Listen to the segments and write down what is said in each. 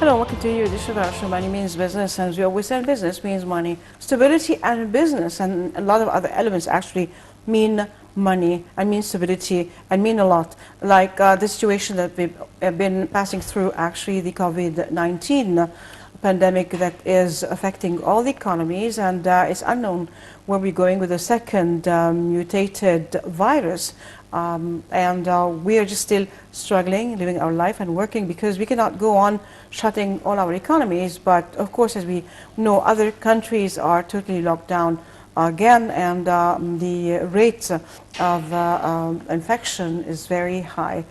Hello, welcome to your edition of our show. Money means business, and as we always say, business means money. Stability and business, and a lot of other elements actually mean money and mean stability and mean a lot. Like the situation that we've been passing through, actually, the COVID-19 pandemic that is affecting all the economies, and it's unknown where we're going with the second mutated virus. We are just still struggling, living our life and working, because we cannot go on shutting all our economies. But of course, as we know, other countries are totally locked down again, and the rates of infection is very high.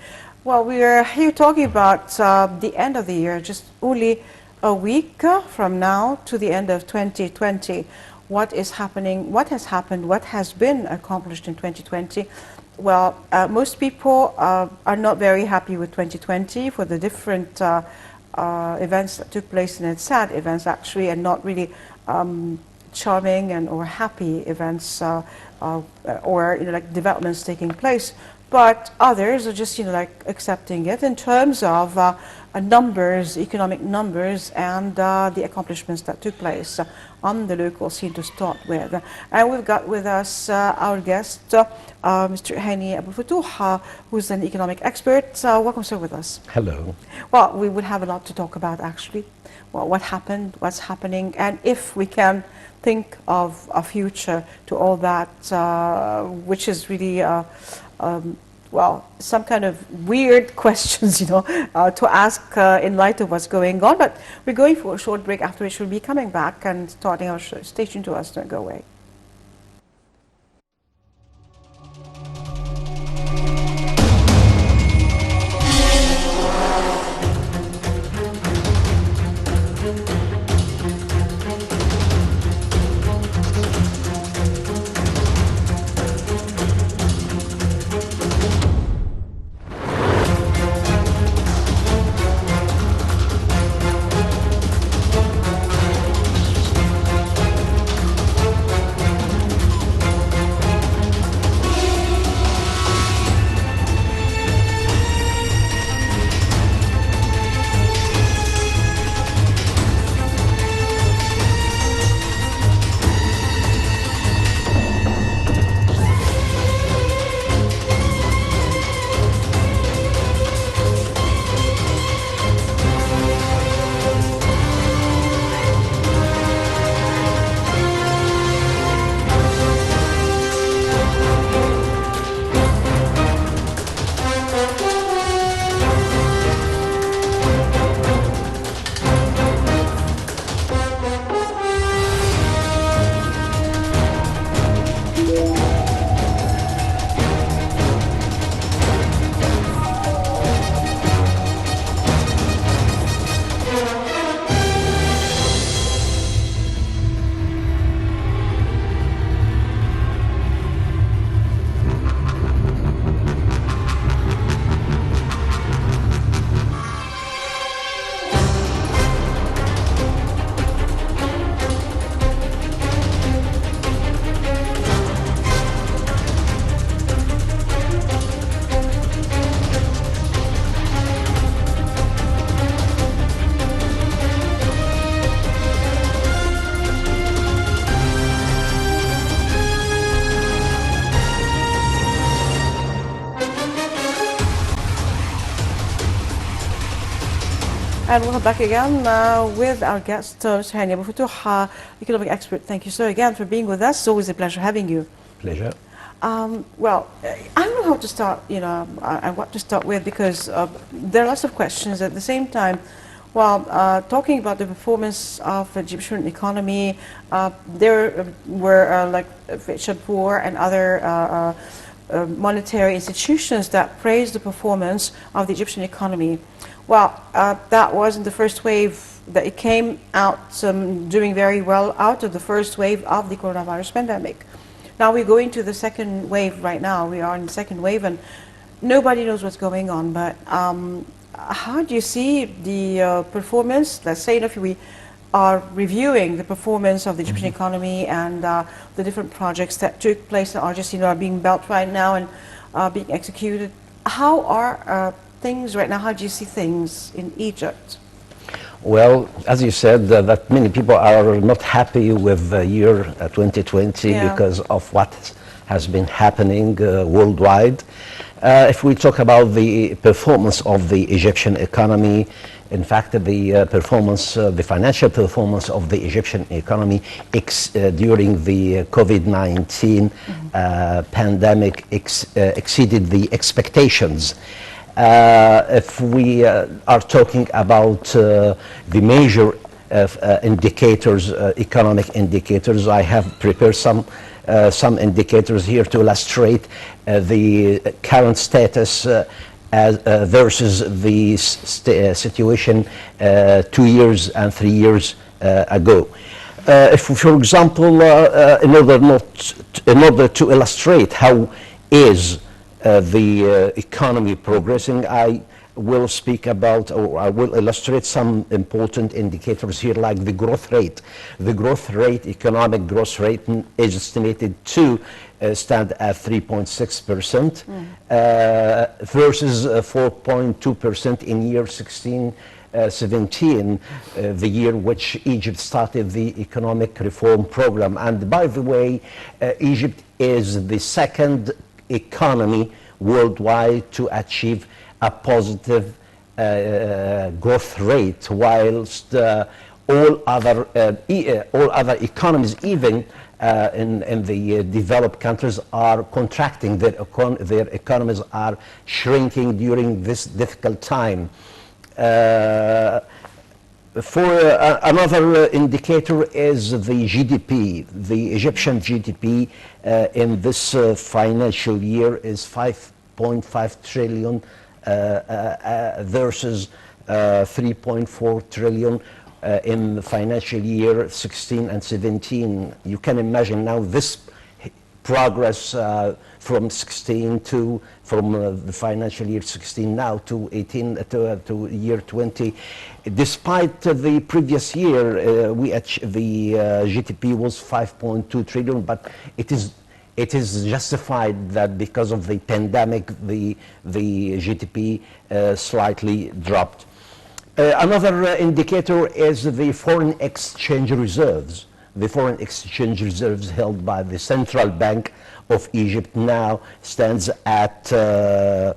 Well, we are here talking about the end of the year, just only a week from now to the end of 2020. What is happening, what has happened, what has been accomplished in 2020? Well, most people are not very happy with 2020 for the different events that took place, and it's sad events actually, and not really charming and or happy events or like developments taking place. But others are just like accepting it in terms of numbers, economic numbers, and the accomplishments that took place on the local scene to start with. And we've got with us our guest, Mr. Hani Abou Fatouh, who's an economic expert. Welcome, sir, with us. Hello. Well, we would have a lot to talk about, actually. Well, what happened, what's happening, and if we can think of a future to all that, which is really well, some kind of weird questions, to ask in light of what's going on. But we're going for a short break, after which we'll be coming back and starting our show. Stay tuned to us, don't go away. And welcome back again with our guest, Mr. Hani Abou Fatouh, economic expert. Thank you, sir, again for being with us. It's always a pleasure having you. Pleasure. Well, I don't know how to start, and what to start with, because there are lots of questions at the same time. While talking about the performance of the Egyptian economy, there were like Shadpour and other monetary institutions that praised the performance of the Egyptian economy. Well, that wasn't the first wave, that it came out doing very well out of the first wave of the coronavirus pandemic. Now we're going to the second wave right now. We are in the second wave, and nobody knows what's going on. But how do you see the performance? Let's say if we are reviewing the performance of the Egyptian economy and the different projects that took place that are just are being built right now and being executed. How are things right now? How do you see things in Egypt? Well, as you said, that many people are not happy with the year 2020 Yeah. because of what has been happening worldwide. If we talk about the performance of the Egyptian economy, in fact, the performance, the financial performance of the Egyptian economy during the COVID-19 pandemic exceeded the expectations. If we are talking about the major indicators, economic indicators, I have prepared some indicators here to illustrate the current status versus the situation 2 years and 3 years ago. If, for example, in order to illustrate how is the economy progressing, I will speak about, or I will illustrate some important indicators here, like the growth rate. The growth rate, economic growth rate, is estimated to stand at 3.6% versus 4.2% in year 17, the year which Egypt started the economic reform program. And by the way, Egypt is the second economy worldwide to achieve a positive growth rate, whilst all other economies, even in the developed countries, are contracting. Their economies are shrinking during this difficult time. Another indicator is the GDP. The Egyptian GDP in this financial year is 5.5 trillion versus 3.4 trillion in the financial year 16 and 17. You can imagine now this progress from the financial year 16 now to 18 to year 20. Despite the previous year, the GDP was 5.2 trillion, but it is justified that because of the pandemic, the GDP slightly dropped. Another indicator is the foreign exchange reserves. The foreign exchange reserves held by the Central Bank of Egypt now stands at 39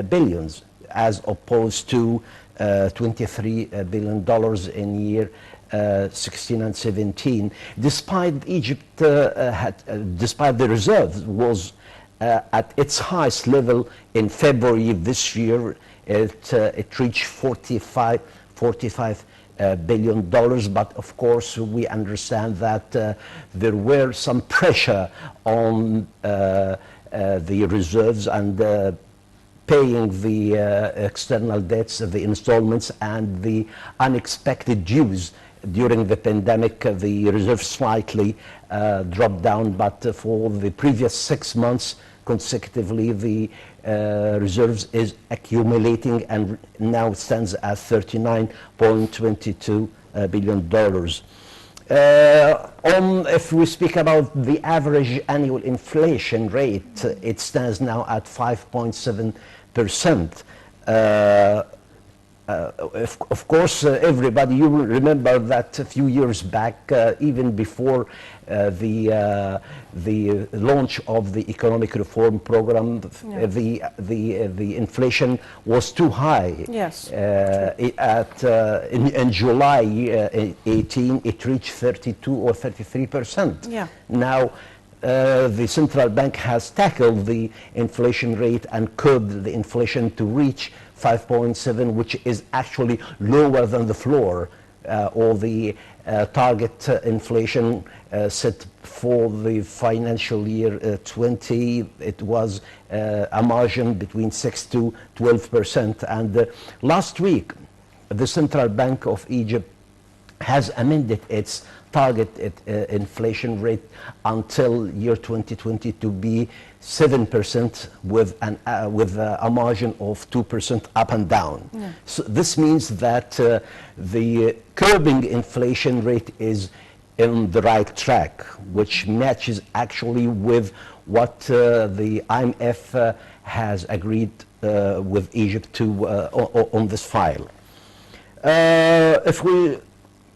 billions, as opposed to $23 billion in year 16 and 17. Despite despite the reserve was at its highest level in February this year, it reached $45 billion, but of course we understand that there were some pressure on the reserves and paying the external debts, the installments, and the unexpected dues. During the pandemic, the reserve slightly dropped down, but for the previous 6 months consecutively, the reserves is accumulating and now stands at $39.22 billion. If we speak about the average annual inflation rate, it stands now at 5.7%. Of course, everybody, you will remember that a few years back, even before the launch of the economic reform program, the inflation was too high. Yes. In July 18, it reached 32 or 33%. Yeah. Now, the central bank has tackled the inflation rate and curbed the inflation to reach 5.7, which is actually lower than the floor or the target inflation set for the financial year 20. It was a margin between 6 to 12%. And last week, the Central Bank of Egypt has amended its target inflation rate until year 2020 to be 7% with a margin of 2% up and down. Yeah. So this means that the curbing inflation rate is in the right track, which matches actually with what the IMF has agreed with Egypt on this file. If we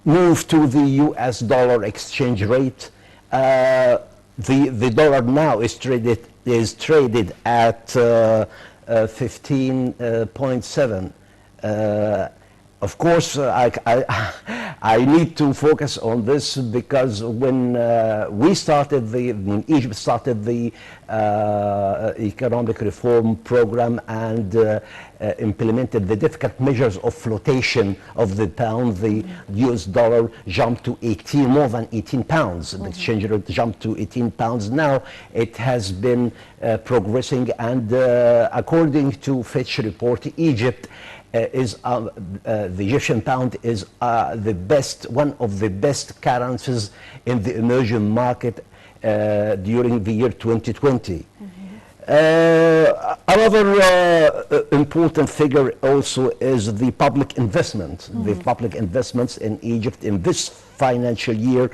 move to the US dollar exchange rate, the dollar now is traded at 15.7. Of course, I need to focus on this because when when Egypt started the economic reform program and implemented the difficult measures of flotation of the pound, the US dollar jumped to more than 18 pounds. The exchange rate jumped to 18 pounds. Now it has been progressing, and according to Fitch report, Egypt the Egyptian pound is one of the best currencies in the emerging market during the year 2020. Another important figure also is the public investment. The public investments in Egypt in this financial year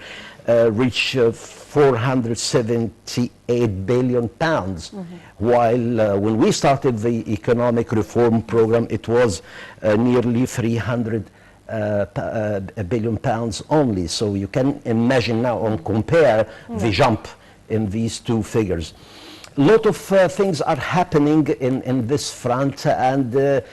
reached 478 billion pounds, while when we started the economic reform program, it was nearly 300 billion pounds only. So you can imagine now and compare the jump in these two figures. A lot of things are happening in this front, and the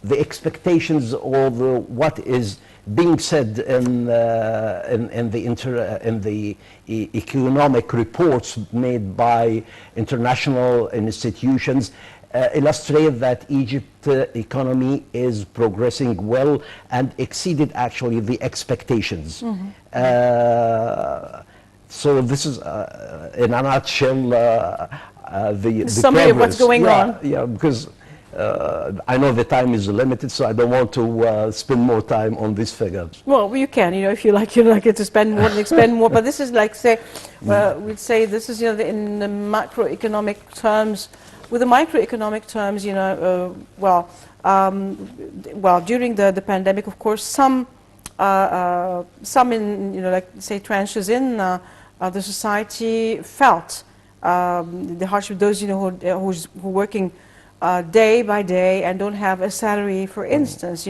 expectations of what is being said in the economic reports made by international institutions illustrate that Egypt's economy is progressing well and exceeded actually the expectations. So this is, in a nutshell, the summary of what's going on. Yeah, because I know the time is limited, so I don't want to spend more time on this figure. Well, you can, if you like, to spend more, expend more. But this is like, say, we'd say this is, in the macroeconomic terms. With the microeconomic terms, during the pandemic, of course, some in, like, say, tranches in the society felt the hardship. Those, who are working day by day and don't have a salary, for instance,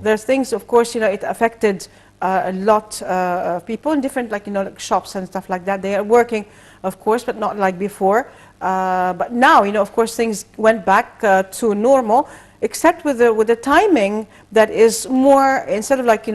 there's things, of course, it affected a lot of people in different, like, like shops and stuff like that. They are working, of course, but not like before. But now, of course, things went back to normal, except with the timing that is more, instead of like,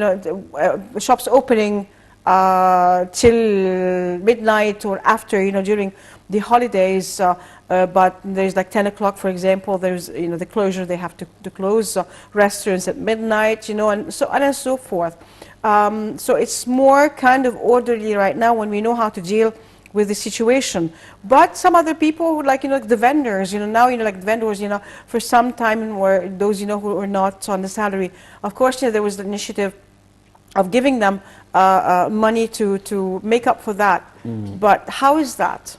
shops opening till midnight or after, during the holidays, but there's like 10 o'clock, for example, there's, the closure, they have to close restaurants at midnight, and so on and so forth. So it's more kind of orderly right now when we know how to deal with the situation. But some other people would like, like the vendors, now, like the vendors, for some time, where those, who are not on the salary, of course, there was the initiative of giving them money to make up for that. But how is that?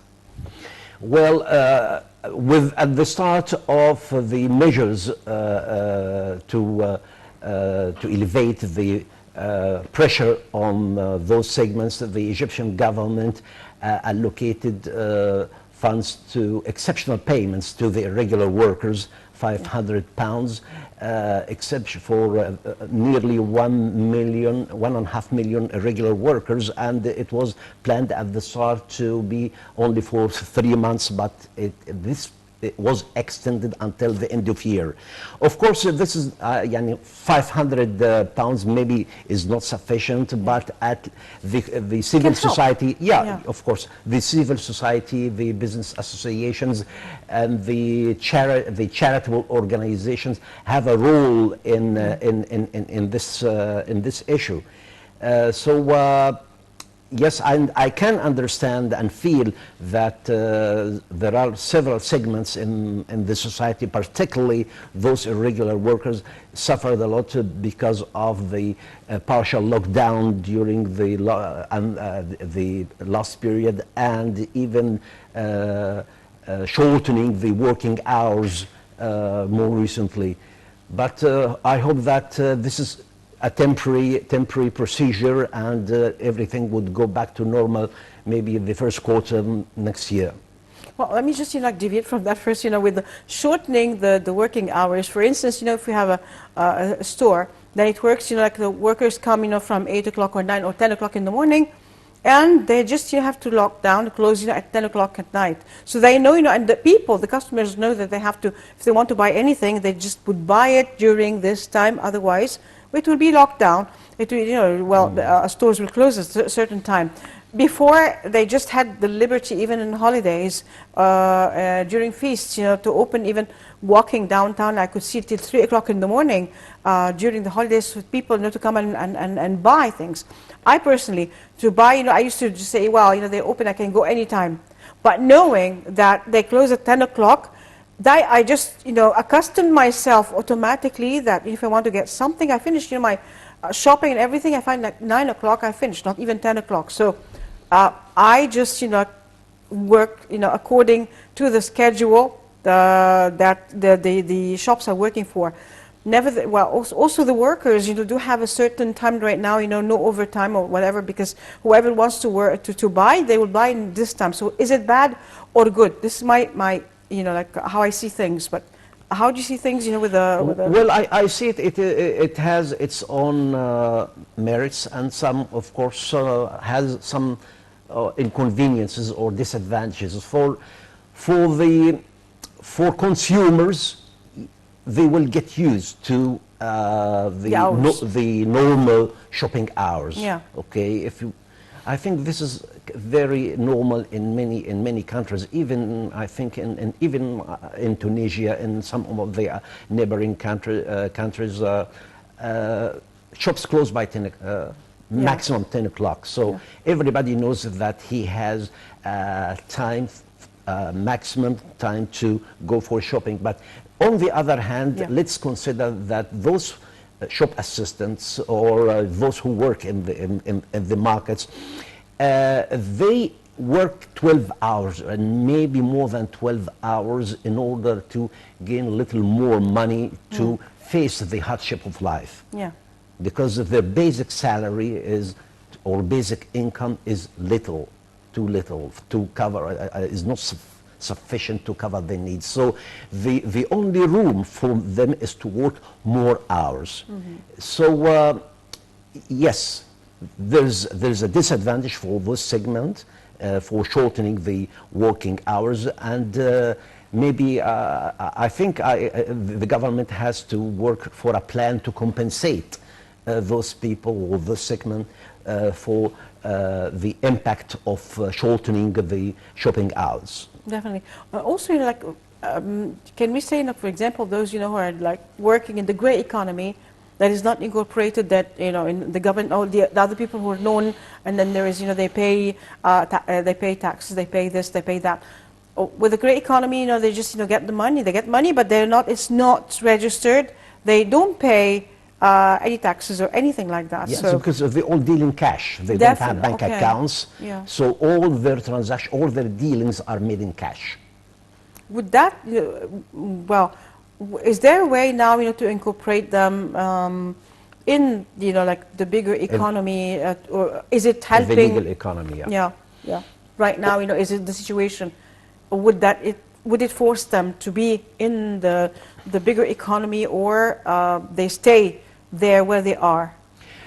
Well, at the start of the measures to elevate the pressure on those segments, the Egyptian government allocated funds to exceptional payments to the irregular workers, £500, except for nearly 1.5 million irregular workers, and it was planned at the start to be only for 3 months, but this was extended until the end of year. Of course, this is £500 maybe is not sufficient, but at the civil society, of course, the civil society, the business associations, and the charitable organizations have a role in this issue. Yes, and I can understand and feel that there are several segments in the society, particularly those irregular workers, suffered a lot because of the partial lockdown during the last period, and even shortening the working hours more recently. But I hope that this is a temporary procedure, and everything would go back to normal maybe in the first quarter next year. Well, let me just, deviate from that first, with the shortening the working hours. For instance, if we have a store, then it works, like the workers come, from 8 o'clock or 9 or 10 o'clock in the morning, and they just, have to lock down, close, at 10 o'clock at night. So they know, and the customers know that they have to, if they want to buy anything, they just would buy it during this time. Otherwise, it will be locked down. It will, stores will close at a certain time. Before, they just had the liberty, even in holidays, during feasts, to open, even walking downtown. I could see till 3 o'clock in the morning during the holidays with people, to come and buy things. I personally, to buy, I used to just say, well, they open, I can go anytime. But knowing that they close at 10 o'clock, I just, accustomed myself automatically that if I want to get something, I finish, my shopping and everything, I find like 9 o'clock I finish, not even 10 o'clock. So I just, work, according to the schedule that the shops are working for. Also the workers, do have a certain time right now, no overtime or whatever, because whoever wants to work to buy, they will buy in this time. So is it bad or good? This is my like how I see things. But how do you see things, with the? Well, I see it has its own merits, and some, of course, has some inconveniences or disadvantages for consumers. They will get used to the normal shopping hours. Yeah. Okay. I think this is very normal in many countries. Even I think even in Tunisia, in some of the neighboring countries, shops close by 10. Maximum 10 o'clock. So everybody knows that he has time, maximum time to go for shopping. But on the other hand, let's consider that those shop assistants or those who work in the markets, they work 12 hours and maybe more than 12 hours in order to gain a little more money to face the hardship of life. Yeah. Because their basic salary or basic income is too little to cover, is not sufficient to cover their needs. So the only room for them is to work more hours. So yes, there's a disadvantage for this segment for shortening the working hours, and maybe I think the government has to work for a plan to compensate those people or this segment for the impact of shortening the shopping hours. Definitely. Also, can we say, for example, those who are like working in the grey economy that is not incorporated, that in the government, or the other people who are known, and then there is they pay taxes, they pay this, they pay that. With the grey economy, they just get the money, they get money, but they're not. It's not registered. They don't pay any taxes or anything like that. Yes, so because they all deal in cash. They don't have bank accounts. Yeah. So all their transactions, all their dealings are made in cash. Would that, is there a way now, to incorporate them in, like the bigger economy, or is it helping? The legal economy, yeah. Right now, is it the situation? Or would it force them to be in the bigger economy, or they stay there where they are?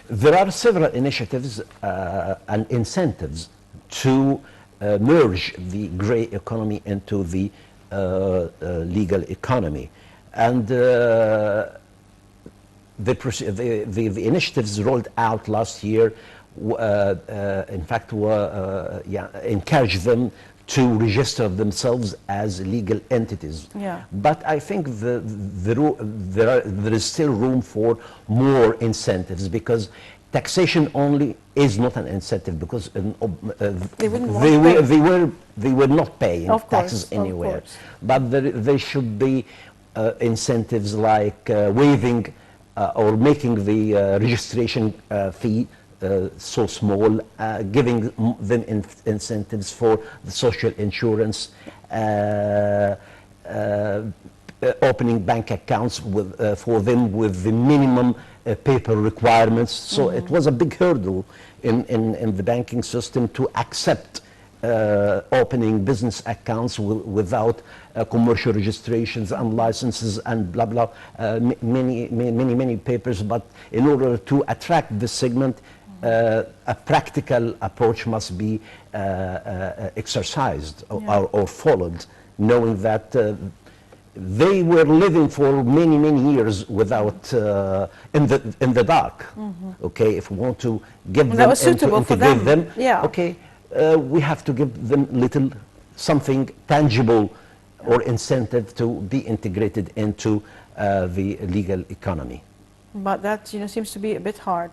There are several initiatives and incentives to merge the grey economy into the legal economy, and the initiatives rolled out last year, in fact, encouraged them to register themselves as legal entities. Yeah. But I think there is still room for more incentives, because taxation only is not an incentive, because they were not paying taxes anywhere. But there should be incentives like waiving or making the registration fee so small, giving them incentives for the social insurance, opening bank accounts for them with the minimum paper requirements. So it was a big hurdle in the banking system to accept opening business accounts without commercial registrations and licenses and blah blah, many papers. But in order to attract this segment, a practical approach must be exercised or followed, knowing that they were living for many years without in the dark. Okay, if we want to give them that was and to suitable for integrate them. them, okay, we have to give them little something tangible or incentive to be integrated into the legal economy. But that, you know, seems to be a bit hard.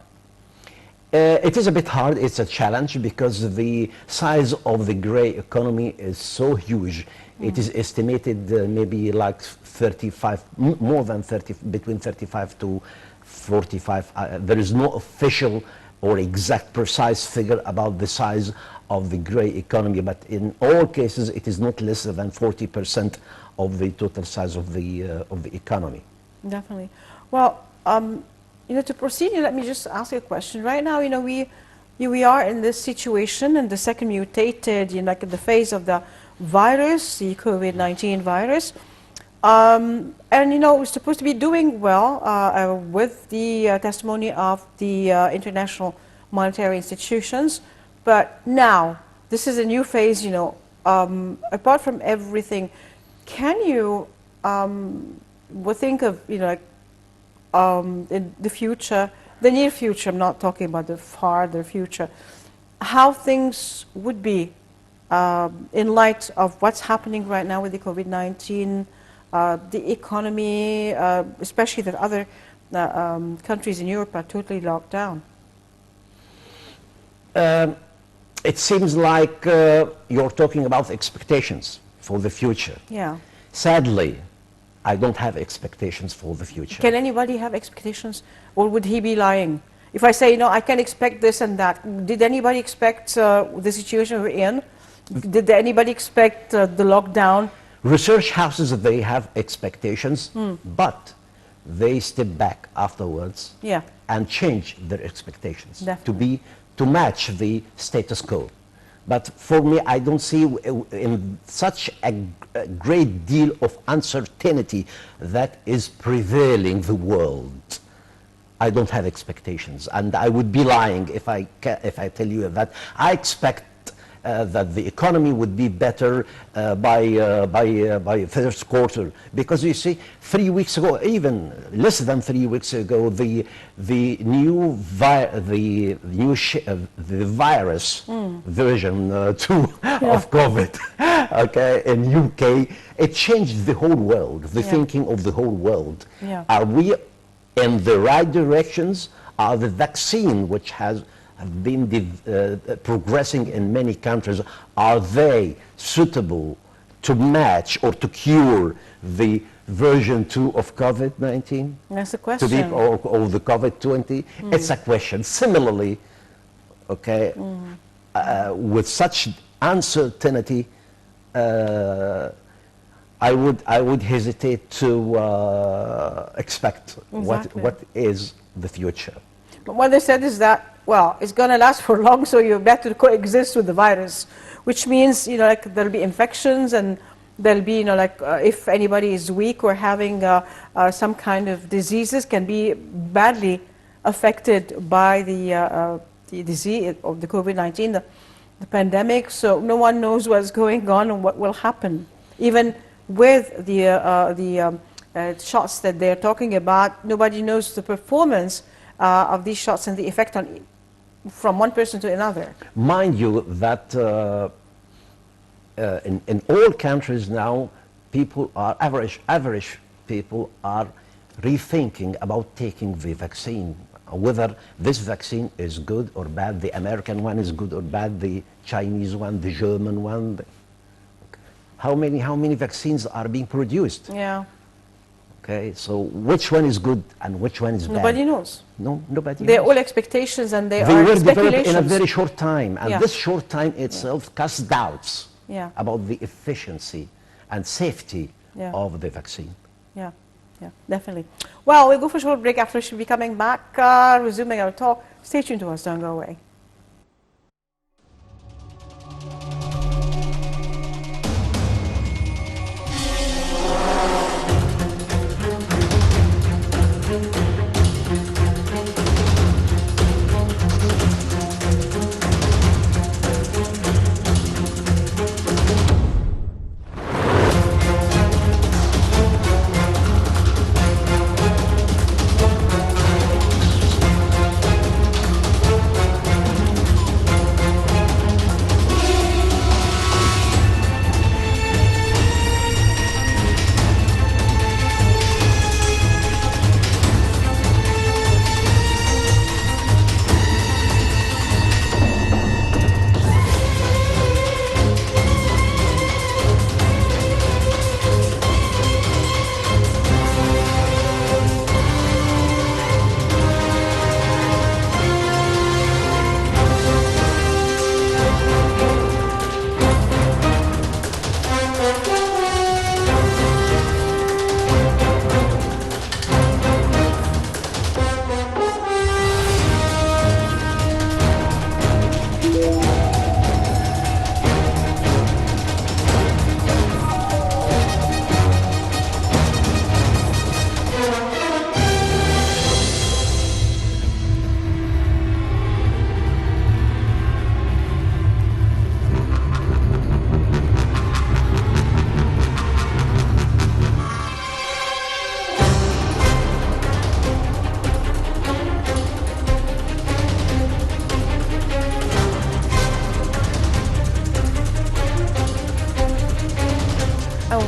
It is a bit hard. It's a challenge because the size of the gray economy is so huge. It is estimated maybe like 35, more than 30, between 35 to 45. There is no official or exact precise figure about the size of the gray economy, but in all cases it is not less than 40% of the total size of the economy. Definitely. Well, you know, to proceed, let me just ask you a question. Right now, you know, we are in this situation, and the second mutated, you know, like in the phase of the virus, the COVID-19 virus. And, you know, we're supposed to be doing well with the testimony of the international monetary institutions. But now, this is a new phase, you know, apart from everything, can you think of, you know, like, in the future, the near future, I'm not talking about the farther future, how things would be in light of what's happening right now with the COVID-19, the economy, especially that other countries in Europe are totally locked down? It seems like you're talking about expectations for the future. Yeah. Sadly, I don't have expectations for the future. Can anybody have expectations, or would he be lying? If I say, you know, I can expect this and that, did anybody expect the situation we're in? Did anybody expect the lockdown? Research houses, they have expectations, but they step back afterwards and change their expectations to match the status quo. But for me, I don't see in such a great deal of uncertainty that is prevailing the world. I don't have expectations, and I would be lying if I tell you that I expect that the economy would be better by first quarter, because you see, 3 weeks ago, even less than 3 weeks ago, the virus version 2 of COVID, okay, in UK, it changed the whole world, the thinking of the whole world. Are we in the right directions? Are the vaccine, which have been progressing in many countries, are they suitable to match or to cure the version 2 of COVID-19? That's the question. Or the COVID-20? It's a question. Similarly, okay, with such uncertainty, I would hesitate to expect what is the future. But what they said is that, well, it's going to last for long, so you better coexist with the virus, which means, you know, like there'll be infections, and there'll be, you know, like if anybody is weak or having some kind of diseases, can be badly affected by the disease of the COVID-19, the pandemic. So no one knows what's going on and what will happen. Even with the shots that they're talking about, nobody knows the performance of these shots and the effect on from one person to another. Mind you that in all countries now, people are average people are rethinking about taking the vaccine, whether this vaccine is good or bad, the American one is good or bad, the Chinese one, the German one. How many vaccines are being produced? Yeah. Okay, so which one is good and which one is bad? Nobody knows. No, nobody knows. They're all expectations, and they were are developed speculations. in a very short time, and this short time itself casts doubts about the efficiency and safety of the vaccine. Yeah, definitely. Well, we'll go for a short break. After, we'll be coming back, resuming our talk. Stay tuned to us, don't go away.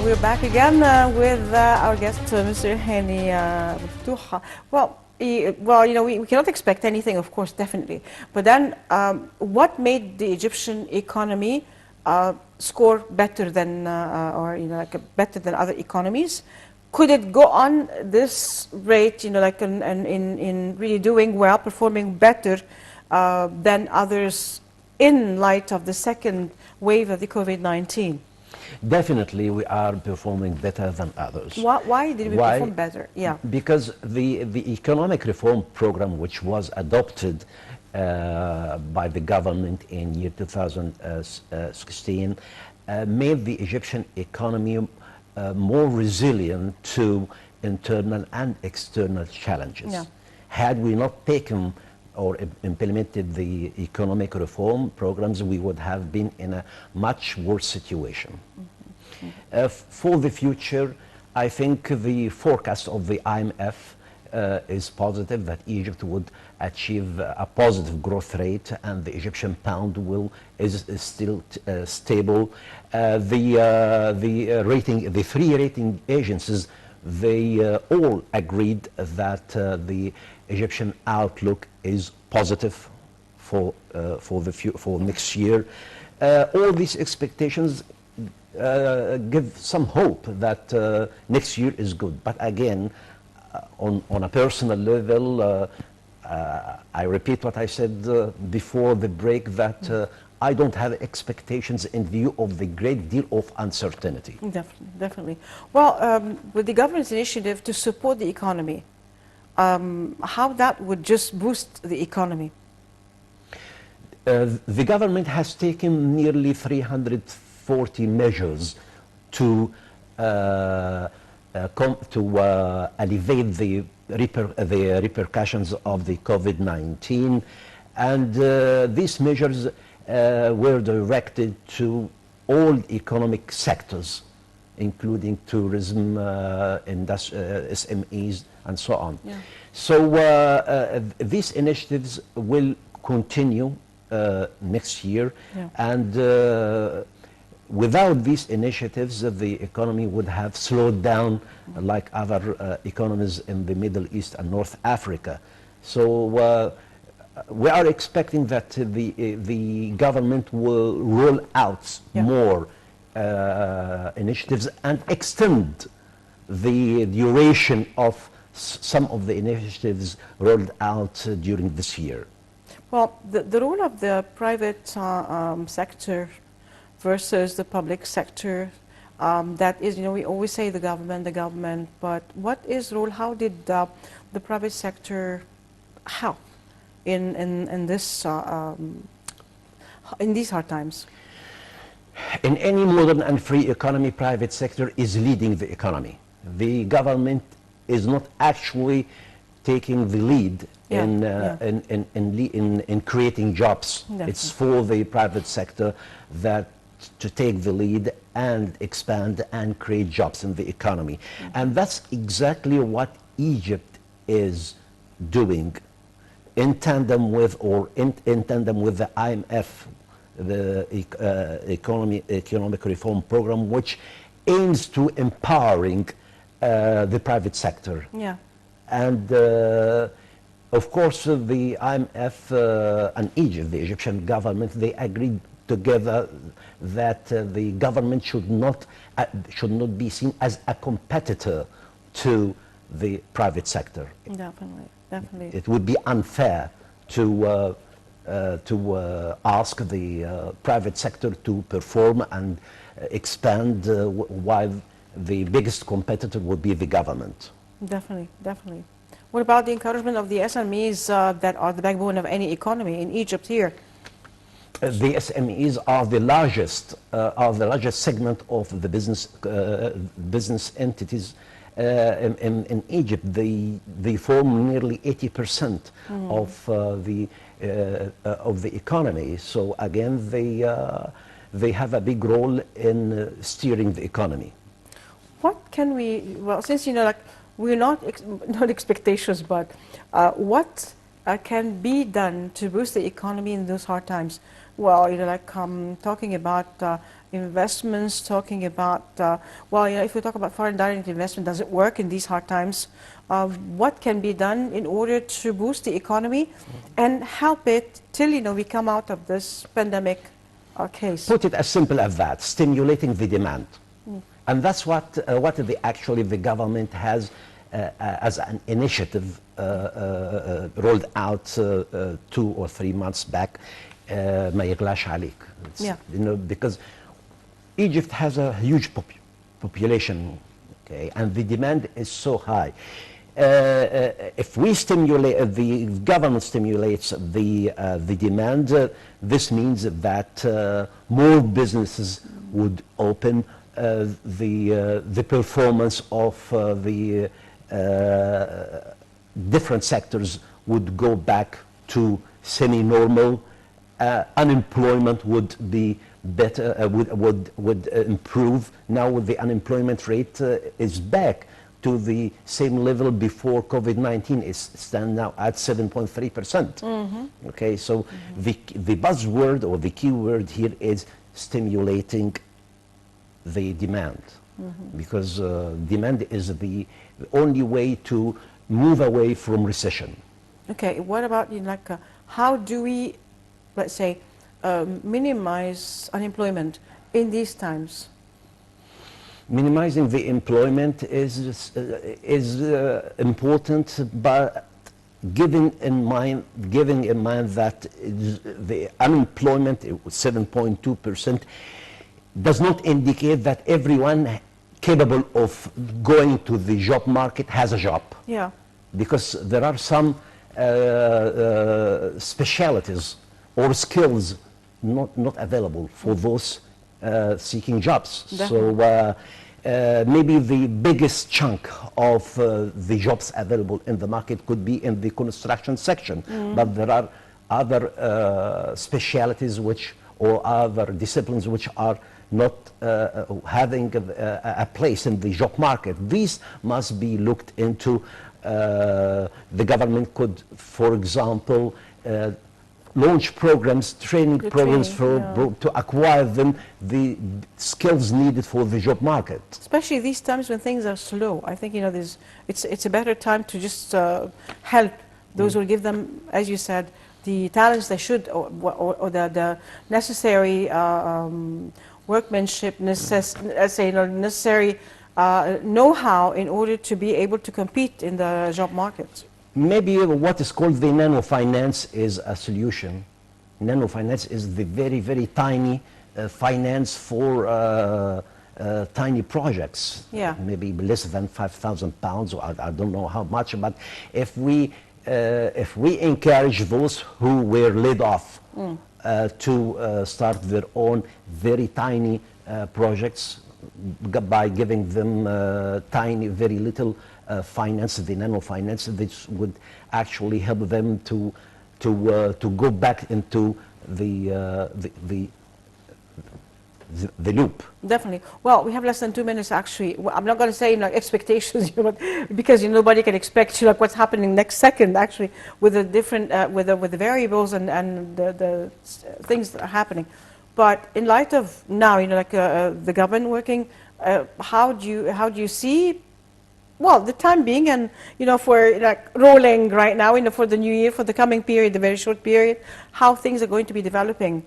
We're back again with our guest, Mr. Hani Mفتوح. Well, we cannot expect anything, of course, definitely. But then, what made the Egyptian economy score better than, better than other economies? Could it go on this rate, in really doing well, performing better than others in light of the second wave of the COVID-19? Definitely, we are performing better than others. Why did we perform better? Yeah. Because the economic reform program, which was adopted by the government in year 2016, made the Egyptian economy more resilient to internal and external challenges. Yeah. Had we not taken or implemented the economic reform programs, we would have been in a much worse situation. Mm-hmm. For the future, I think the forecast of the IMF is positive that Egypt would achieve a positive growth rate and the Egyptian pound is still stable. The three rating agencies, they all agreed that the Egyptian outlook is positive for next year. All these expectations give some hope that next year is good. But again, on a personal level, I repeat what I said before the break, that I don't have expectations in view of the great deal of uncertainty. Definitely. Well, with the government's initiative to support the economy, how that would just boost the economy? The government has taken nearly 340 measures to alleviate the repercussions of the COVID-19, and these measures were directed to all economic sectors, including tourism, SMEs, and so on. Yeah. So these initiatives will continue next year, yeah. And without these initiatives, the economy would have slowed down like other economies in the Middle East and North Africa. So we are expecting that the government will roll out yeah. more initiatives and extend the duration of some of the initiatives rolled out during this year. Well, the role of the private sector versus the public sector, that is, we always say the government, but what is role, how did the private sector help in this, in these hard times? In any modern and free economy, private sector is leading the economy. The government is not actually taking the lead in creating jobs. Definitely. It's for the private sector to take the lead and expand and create jobs in the economy. Mm-hmm. And that's exactly what Egypt is doing in tandem with the IMF, the economic reform program, which aims to empowering the private sector. Yeah. And of course, the IMF and Egypt, the Egyptian government, they agreed together that the government should not be seen as a competitor to the private sector. Definitely. It would be unfair to ask the private sector to perform and expand while the biggest competitor would be the government. Definitely. What about the encouragement of the SMEs that are the backbone of any economy in Egypt here? The SMEs are the largest segment of the business entities in Egypt. They form nearly 80% of the economy. So again, they have a big role in steering the economy. What can we? Well, since we're not expectations, but what can be done to boost the economy in those hard times? Well, like talking about investments, talking about, well, if we talk about foreign direct investment, does it work in these hard times? What can be done in order to boost the economy and help it till, we come out of this pandemic case? Put it as simple as that, stimulating the demand. And that's what actually the government has as an initiative rolled out 2 or 3 months back. ما يغلاش عليك. Yeah. Because Egypt has a huge population, okay, and the demand is so high. If we stimulate, the government stimulates the demand, this means that more businesses would open, the performance of the different sectors would go back to semi-normal. Unemployment would be better, would improve. Now the unemployment rate is back to the same level before COVID-19. It's stand now at 7.3%. Okay, so the buzzword or the key word here is stimulating the demand, because demand is the only way to move away from recession. Okay, what about how do we, let's say, minimize unemployment in these times? Minimizing the employment is important, but giving in mind that the unemployment 7.2% does not indicate that everyone capable of going to the job market has a job. Yeah. Because there are some specialities or skills not available for those seeking jobs. Definitely. So maybe the biggest chunk of the jobs available in the market could be in the construction section, but there are other specialities or other disciplines which are not having a place in the job market. These must be looked into. The government could, for example, launch programs, training programs to acquire them the skills needed for the job market. Especially these times when things are slow. I think it's a better time to just help those who will give them, as you said, the talents they should, or the necessary workmanship, necessary know-how in order to be able to compete in the job market. Maybe what is called the nano-finance is a solution. Nano-finance is the very, very tiny finance for tiny projects. Yeah. Maybe less than £5,000, or I don't know how much, but if we encourage those who were laid off to start their own very tiny projects by giving them tiny, very little finance, the nano-finance, this would actually help them to go back into the loop. Definitely. Well, we have less than 2 minutes actually. Well, I'm not going to say expectations, because nobody can expect what's happening next second actually with the different with the variables and the things that are happening. But in light of now, the government working, how do you see? Well, the time being, and if we're rolling right now, for the new year, for the coming period, the very short period, how things are going to be developing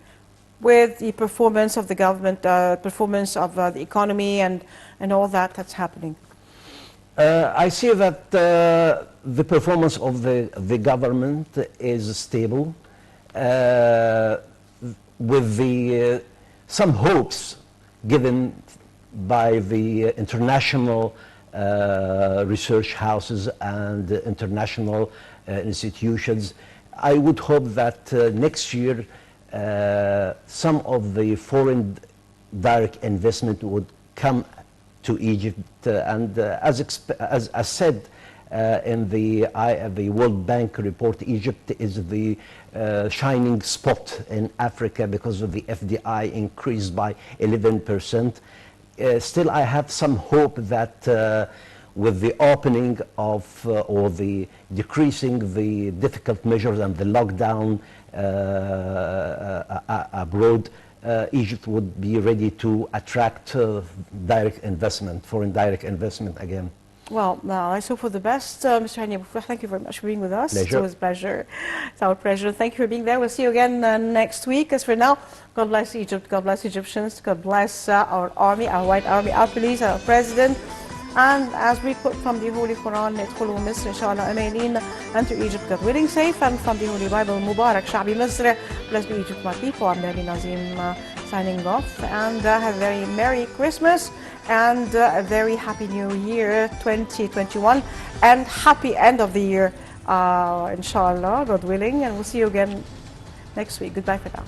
with the performance of the government, performance of the economy, and all that's happening. I see that the performance of the government is stable, with some hopes given by the international research houses and international institutions. I would hope that next year some of the foreign direct investment would come to Egypt, and as said in the World Bank report, Egypt is the shining spot in Africa because of the FDI increased by 11%. Still, I have some hope that with the opening of or the decreasing the difficult measures and the lockdown abroad, Egypt would be ready to attract direct investment, foreign direct investment again. Well, I hope for the best. Mr. Hani Abou Fatah, thank you very much for being with us. Pleasure. It was a pleasure. It's our pleasure. Thank you for being there. We'll see you again next week. As for now, God bless Egypt, God bless Egyptians, God bless our army, our white army, our police, our president. And as we quote from the Holy Quran, ادخلوا مصر إن شاء الله آمنين, enter Egypt, God willing, safe. And from the Holy Bible, Mubarak شعبي مصر, blessed be Egypt, my people. I'm Dali Nazim signing off. And have a very Merry Christmas and a very Happy New Year 2021. And happy end of the year, inshallah, God willing. And we'll see you again next week. Goodbye for now.